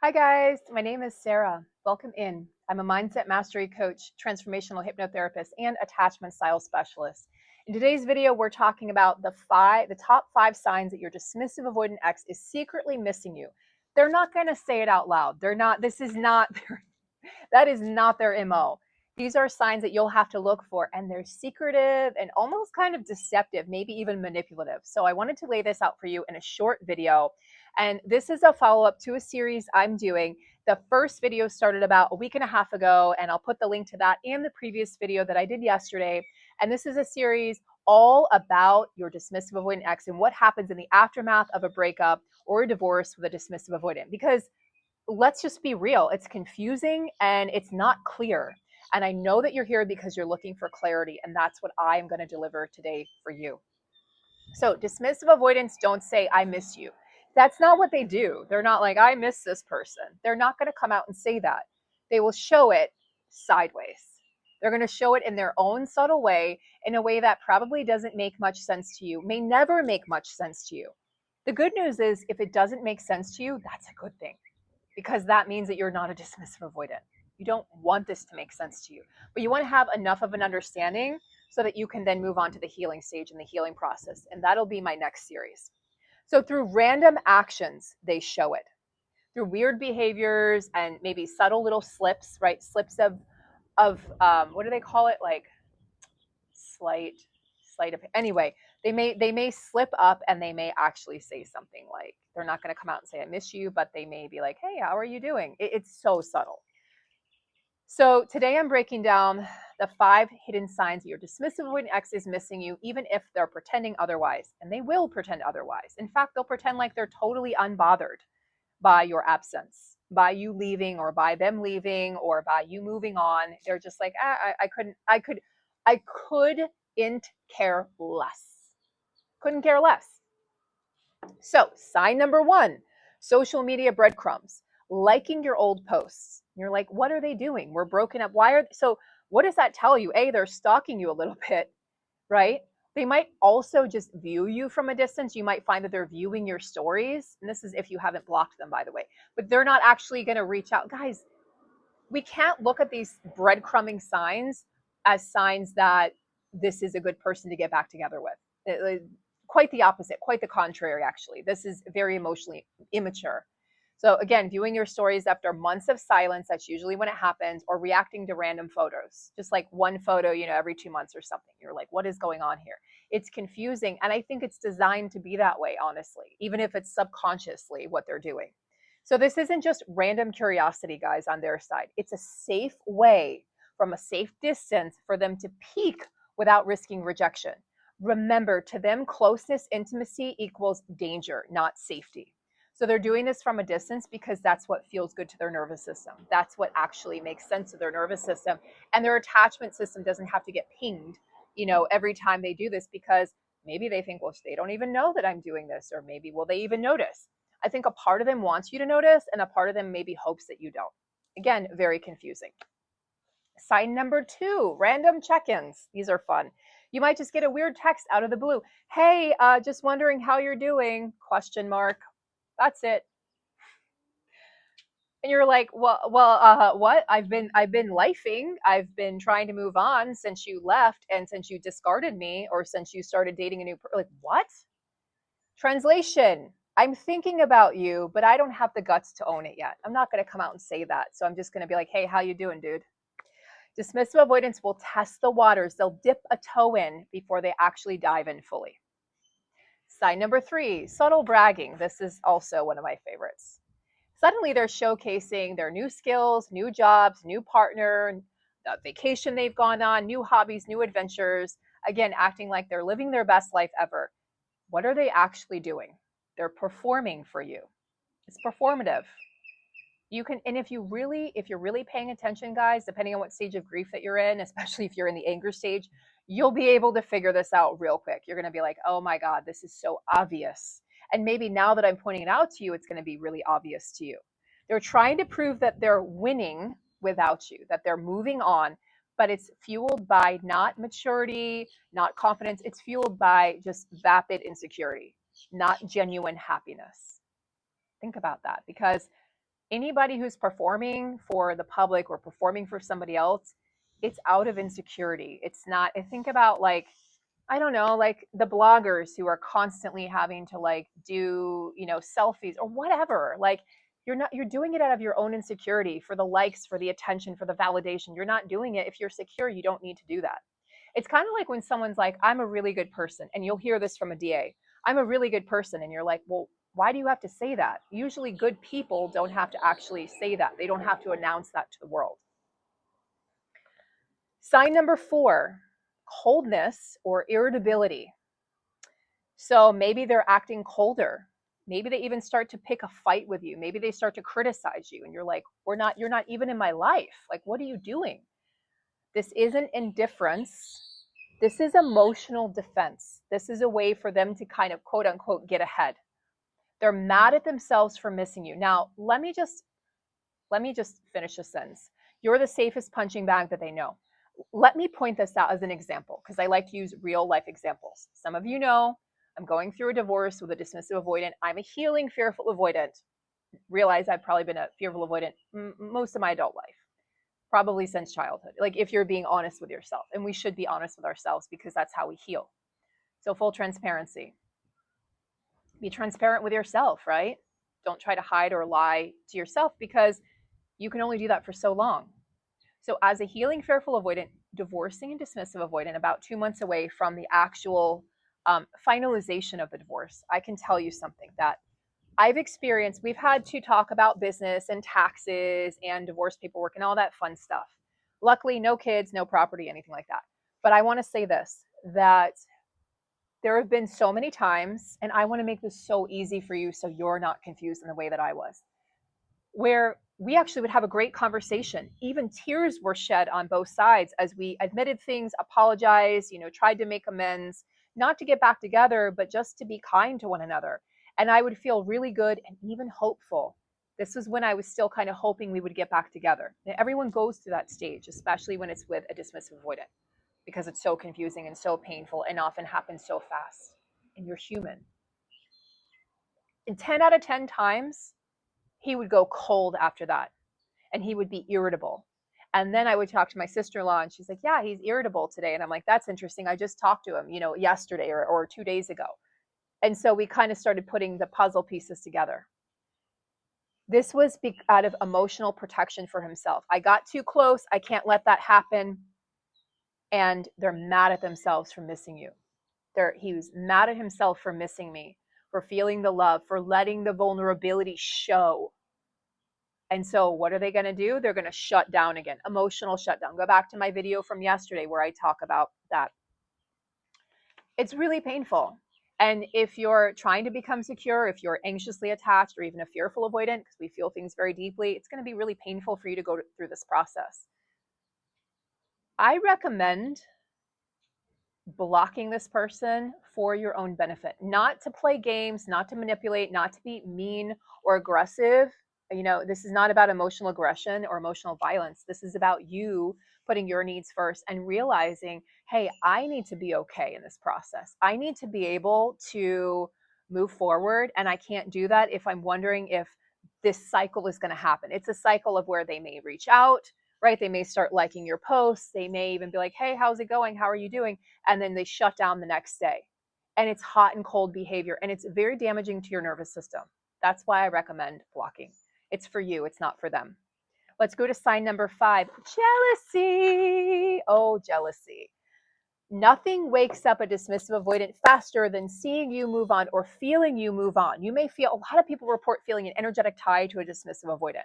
Hi guys, my name is Sarah. Welcome in. I'm a mindset mastery coach, transformational hypnotherapist, and attachment style specialist. In today's video, we're talking about the top five signs that your dismissive avoidant ex is secretly missing you. They're not going to say it out loud. That is not their MO. These are signs that you'll have to look for, and they're secretive and almost kind of deceptive, maybe even manipulative. So I wanted to lay this out for you in a short video. And this is a follow-up to a series I'm doing. The first video started about a week and a half ago, and I'll put the link to that and the previous video that I did yesterday. And this is a series all about your dismissive avoidant ex and what happens in the aftermath of a breakup or a divorce with a dismissive avoidant. Because let's just be real, it's confusing and it's not clear. And I know that you're here because you're looking for clarity, and that's what I am going to deliver today for you. So dismissive avoidants don't say, I miss you. That's not what they do. They're not like, I miss this person. They're not going to come out and say that. They will show it sideways. They're going to show it in their own subtle way, in a way that probably doesn't make much sense to you, may never make much sense to you. The good news is, if it doesn't make sense to you, that's a good thing, because that means that you're not a dismissive avoidant. You don't want this to make sense to you, but you want to have enough of an understanding so that you can then move on to the healing stage and the healing process. And that'll be my next series. So through random actions, they show it. Through weird behaviors and maybe subtle little slips, right? Slips of what do they call it? Like slight anyway, they may slip up, and they may actually say something like, they're not going to come out and say I miss you, but they may be like, hey, how are you doing? It's so subtle. So today I'm breaking down the 5 hidden signs that your dismissive avoidant ex is missing you, even if they're pretending otherwise. And they will pretend otherwise. In fact, they'll pretend like they're totally unbothered by your absence, by you leaving, or by them leaving, or by you moving on. They're just like, I couldn't care less. Couldn't care less. So sign number 1, social media breadcrumbs, liking your old posts. You're like, what are they doing? We're broken up. So what does that tell you? A, they're stalking you a little bit, right? They might also just view you from a distance. You might find that they're viewing your stories. And this is if you haven't blocked them, by the way. But they're not actually going to reach out. Guys, we can't look at these breadcrumbing signs as signs that this is a good person to get back together with. Quite the opposite, quite the contrary, actually. This is very emotionally immature. So again, viewing your stories after months of silence, that's usually when it happens, or reacting to random photos, just like one photo, every 2 months or something. You're like, what is going on here? It's confusing. And I think it's designed to be that way, honestly, even if it's subconsciously what they're doing. So this isn't just random curiosity, guys, on their side. It's a safe way, from a safe distance, for them to peek without risking rejection. Remember, to them, closeness, intimacy equals danger, not safety. So they're doing this from a distance because that's what feels good to their nervous system. That's what actually makes sense to their nervous system. And their attachment system doesn't have to get pinged, every time they do this, because maybe they think, well, they don't even know that I'm doing this, or maybe will they even notice? I think a part of them wants you to notice, and a part of them maybe hopes that you don't. Again, very confusing. Sign number 2, random check-ins. These are fun. You might just get a weird text out of the blue. Hey, just wondering how you're doing, ? That's it. And you're like, what? I've been lifing. I've been trying to move on since you left, and since you discarded me, or since you started dating a new person. Like, what? Translation: I'm thinking about you, but I don't have the guts to own it yet. I'm not going to come out and say that. So I'm just going to be like, hey, how you doing, dude? Dismissive avoidance will test the waters. They'll dip a toe in before they actually dive in fully. Sign number 3, subtle bragging. This is also one of my favorites. Suddenly they're showcasing their new skills, new jobs, new partner, the vacation they've gone on, new hobbies, new adventures. Again, acting like they're living their best life ever. What are they actually doing? They're performing for you. It's performative. You can, and if you're really paying attention, guys, depending on what stage of grief that you're in, especially if you're in the anger stage, you'll be able to figure this out real quick. You're going to be like, oh my God, this is so obvious. And maybe now that I'm pointing it out to you, it's going to be really obvious to you. They're trying to prove that they're winning without you, that they're moving on, but it's fueled by not maturity, not confidence. It's fueled by just vapid insecurity, not genuine happiness. Think about that, because Anybody who's performing for the public or performing for somebody else, it's out of insecurity. It's not, I think about like, I don't know, like the bloggers who are constantly having to like do, selfies or whatever. Like you're doing it out of your own insecurity for the likes, for the attention, for the validation. You're not doing it. If you're secure, you don't need to do that. It's kind of like when someone's like, I'm a really good person, and you'll hear this from a DA. I'm a really good person. And you're like, well, why do you have to say that? Usually good people don't have to actually say that. They don't have to announce that to the world. Sign number 4, coldness or irritability. So maybe they're acting colder. Maybe they even start to pick a fight with you. Maybe they start to criticize you and you're like, you're not even in my life. Like, what are you doing? This isn't indifference. This is emotional defense. This is a way for them to kind of quote unquote get ahead. They're mad at themselves for missing you. Now, let me just finish a sentence. You're the safest punching bag that they know. Let me point this out as an example because I like to use real life examples. Some of you know I'm going through a divorce with a dismissive avoidant. I'm a healing fearful avoidant. Realize I've probably been a fearful avoidant most of my adult life, probably since childhood. Like if you're being honest with yourself, and we should be honest with ourselves because that's how we heal. So full transparency. Be transparent with yourself, right? Don't try to hide or lie to yourself because you can only do that for so long. So as a healing fearful avoidant, divorcing and dismissive avoidant, about 2 months away from the actual finalization of the divorce, I can tell you something that I've experienced. We've had to talk about business and taxes and divorce paperwork and all that fun stuff. Luckily, no kids, no property, anything like that. But I want to say this, that there have been so many times, and I want to make this so easy for you so you're not confused in the way that I was, where we actually would have a great conversation. Even tears were shed on both sides as we admitted things, apologized, tried to make amends, not to get back together, but just to be kind to one another. And I would feel really good and even hopeful. This was when I was still kind of hoping we would get back together. Now, everyone goes through that stage, especially when it's with a dismissive avoidant, because it's so confusing and so painful and often happens so fast. And you're human. And 10 out of 10 times, he would go cold after that and he would be irritable. And then I would talk to my sister-in-law and she's like, yeah, he's irritable today. And I'm like, that's interesting. I just talked to him, yesterday or 2 days ago. And so we kind of started putting the puzzle pieces together. This was out of emotional protection for himself. I got too close. I can't let that happen. And they're mad at themselves for missing you. He was mad at himself for missing me, for feeling the love, for letting the vulnerability show. And so what are they going to do? They're going to shut down again. Emotional shutdown. Go back to my video from yesterday where I talk about that. It's really painful. And if you're trying to become secure, if you're anxiously attached or even a fearful avoidant, because we feel things very deeply, it's going to be really painful for you to go through this process. I recommend blocking this person for your own benefit, not to play games, not to manipulate, not to be mean or aggressive. This is not about emotional aggression or emotional violence. This is about you putting your needs first and realizing, hey, I need to be okay in this process. I need to be able to move forward. And I can't do that if I'm wondering if this cycle is going to happen. It's a cycle of where they may reach out, right? They may start liking your posts. They may even be like, hey, how's it going? How are you doing? And then they shut down the next day. And it's hot and cold behavior. And it's very damaging to your nervous system. That's why I recommend blocking. It's for you. It's not for them. Let's go to sign number 5, jealousy. Oh, jealousy. Nothing wakes up a dismissive avoidant faster than seeing you move on or feeling you move on. You may feel, a lot of people report feeling an energetic tie to a dismissive avoidant.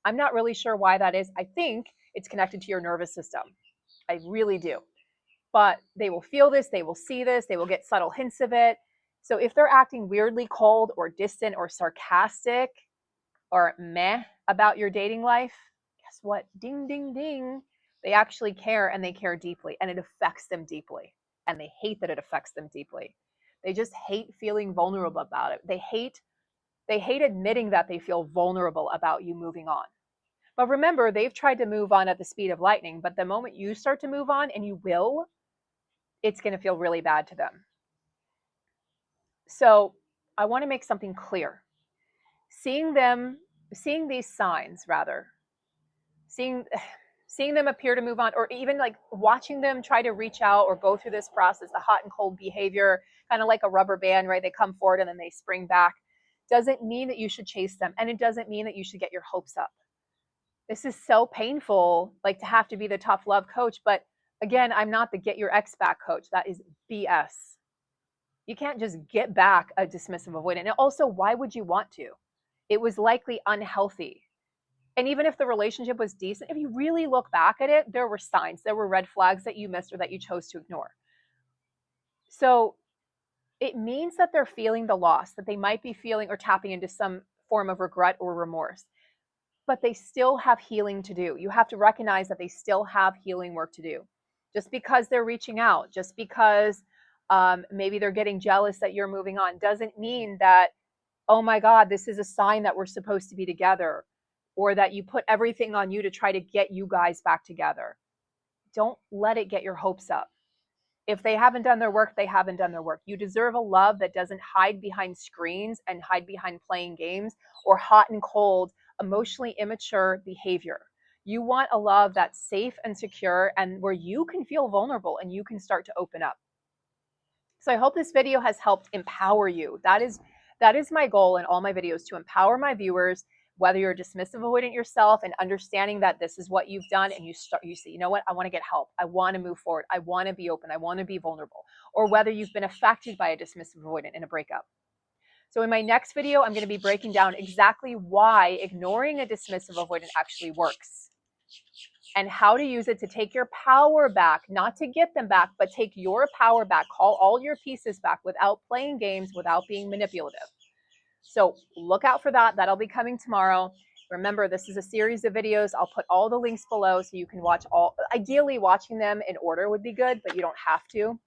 I'm not really sure why that is. I think it's connected to your nervous system. I really do. But they will feel this, they will see this, they will get subtle hints of it. So if they're acting weirdly cold or distant or sarcastic or meh about your dating life, guess what? Ding, ding, ding. They actually care, and they care deeply, and it affects them deeply. And they hate that it affects them deeply. They just hate feeling vulnerable about it. They hate admitting that they feel vulnerable about you moving on. But remember, they've tried to move on at the speed of lightning, but the moment you start to move on, and you will, it's going to feel really bad to them. So I want to make something clear. Seeing them seeing these signs, rather, seeing them appear to move on, or even like watching them try to reach out or go through this process, the hot and cold behavior, kind of like a rubber band, right? They come forward and then they spring back. Doesn't mean that you should chase them. And it doesn't mean that you should get your hopes up. This is so painful, like to have to be the tough love coach. But again, I'm not the get your ex back coach. That is BS. You can't just get back a dismissive avoidant. And also, why would you want to? It was likely unhealthy. And even if the relationship was decent, if you really look back at it, there were signs, there were red flags that you missed or that you chose to ignore. So it means that they're feeling the loss, that they might be feeling or tapping into some form of regret or remorse, but they still have healing to do. You have to recognize that they still have healing work to do. Just because they're reaching out, just because maybe they're getting jealous that you're moving on, doesn't mean that, oh my God, this is a sign that we're supposed to be together, or that you put everything on you to try to get you guys back together. Don't let it get your hopes up. If they haven't done their work, they haven't done their work. You deserve a love that doesn't hide behind screens and hide behind playing games or hot and cold, emotionally immature behavior. You want a love that's safe and secure and where you can feel vulnerable and you can start to open up. So I hope this video has helped empower you. That is my goal in all my videos, to empower my viewers, whether you're a dismissive avoidant yourself and understanding that this is what you've done, and you say, you know what, I want to get help. I want to move forward. I want to be open. I want to be vulnerable. Or whether you've been affected by a dismissive avoidant in a breakup. So in my next video, I'm going to be breaking down exactly why ignoring a dismissive avoidant actually works, and how to use it to take your power back, not to get them back, but take your power back, call all your pieces back without playing games, without being manipulative. So look out for that. That'll be coming tomorrow. Remember, this is a series of videos. I'll put all the links below so you can watch all. Ideally, watching them in order would be good, but you don't have to.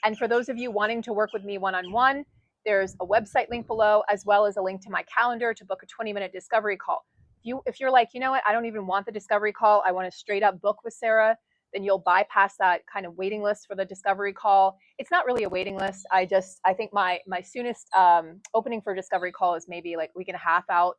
And for those of you wanting to work with me one-on-one, there's a website link below, as well as a link to my calendar to book a 20-minute discovery call. If you're like, you know what, I don't even want the discovery call, I want to straight up book with Sarah, then you'll bypass that kind of waiting list for the discovery call. It's not really a waiting list. I think my soonest opening for a discovery call is maybe like a week and a half out,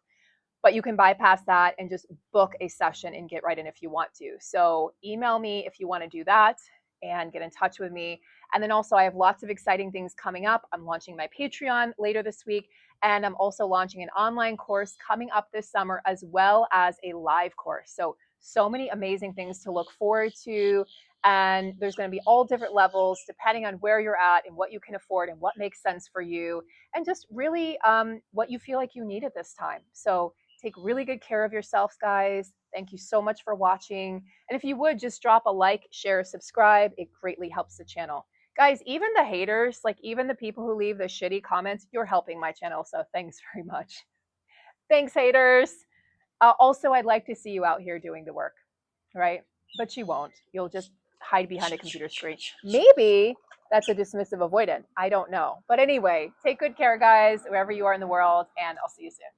but you can bypass that and just book a session and get right in if you want to. So email me if you want to do that and get in touch with me. And then also I have lots of exciting things coming up. I'm launching my Patreon later this week, and I'm also launching an online course coming up this summer, as well as a live course. So many amazing things to look forward to. And there's going to be all different levels depending on where you're at and what you can afford and what makes sense for you, and just really what you feel like you need at this time. So take really good care of yourselves, guys. Thank you so much for watching. And if you would, just drop a like, share, subscribe. It greatly helps the channel. Guys, even the haters, like even the people who leave the shitty comments, you're helping my channel. So thanks very much. Thanks, haters. Also, I'd like to see you out here doing the work, right? But you won't. You'll just hide behind a computer screen. Maybe that's a dismissive avoidant. I don't know. But anyway, take good care, guys, wherever you are in the world, and I'll see you soon.